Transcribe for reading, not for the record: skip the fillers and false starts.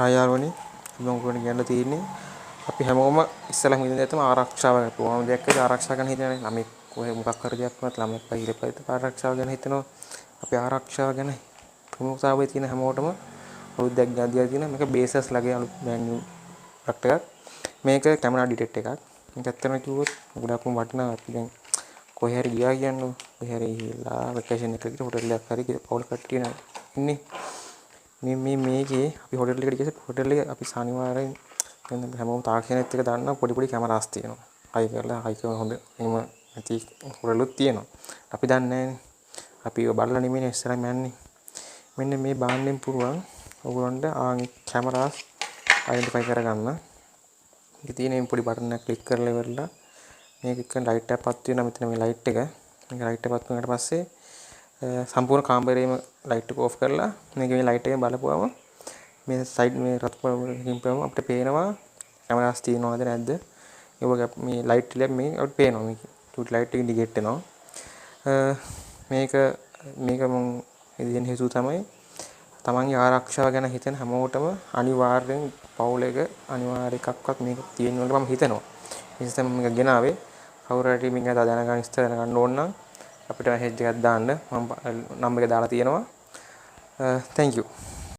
ආයාරවනි මම ඔයගොල්ලන්ට කියන්න තියෙන්නේ අපි හැමෝම ඉස්සලා හිතන දෙයක්ම ආරක්ෂාව ගැන. ඕනම දෙයක් ඇති ආරක්ෂා ගැන හිතන්නේ. ළමෙක් කොහේ මොකක් කර දෙයක් වුණත් ළමෙක් පයිරපයිත ආරක්ෂාව ගැන හිතනවා. අපි ආරක්ෂාව ගැන ප්‍රමුඛතාවයේ තියෙන හැමෝටම අවුරුද්දක් ගියදී තියෙන මේක බේසස් ලගේ අලුත් බ්‍රෑන්ඩ් නිව් ප්‍රොඩක්ට් එකක්. මේක කැමරා ඩිටෙක්ට් එකක්. මේක ඇත්තටම කිව්වොත් ගොඩක්ම වටිනවා. අපි දැන් කොහේ හරි ගියා කියන්නේ කොහේ හරි ගිහලා වෙකේෂන් එකකට හොටෙල් එකක් හරි පවුල් කට්ටිය ඉන්නේ. මේකේ අපි හොටෙල් එකට ගිහලා හොටෙල් එකේ අපි අනිවාර්යෙන් දැන් හැමෝම තාක්ෂණයත් එක්ක දාන්න පොඩි කැමරාස් තියෙනවා. හයි කරලා හයි කරන හොඳ එහෙම නැති හොටෙලුත් තියෙනවා. අපි දන්නේ නැහැනේ. අපි ඒව බලලා නෙමෙයි ඉස්සරහම යන්නේ. මෙන්න මේ බාණ්ඩෙන් පුරුවන් ඔයගොල්ලන්ට කැමරාස් අයිඩෙන්ටිෆයි කරගන්න. ඉතින් තියෙන මේ පොඩි බටන් එක ක්ලික් කරලා ඉවරලා මේක එක්ක ලයිට් එකක් පත් වෙනවා. මෙතන මේ ලයිට් එක. මේක ලයිට් එක පත් වුණාට පස්සේ සම්පූර්ණ කාමරේම ලයිට් එක ඕෆ් කරලා මේ ලයිට් එකෙන් බලපුවම මේ සයිඩ් මේ රත් පාටින් පෙවම අපිට පේනවා කැමරාස් තියෙනවද නැද්ද. ඒක මේ ලයිට් එක මේ අපිට පේනවා. මේ ටූට් ලයිට් එක ඉන්ඩිකේට් වෙනවා. මේක මම ඉදින් හේතු තමයි තමන්ගේ ආරක්ෂාව ගැන හිතන හැමෝටම අනිවාර්යෙන් පවුල් එක අනිවාර්ය එකක්වත් මේක තියෙන්න ඕන මම හිතනවා. ඒ නිසා මම මේක ගෙනාවේ. කවුරු හරි මේක දැනගන්න ඉස්තර දැනගන්න ඕන නම් අපිට මෙසේජ් එකක් දාන්න. මම නම්බර් එක දාලා තියෙනවා. thank you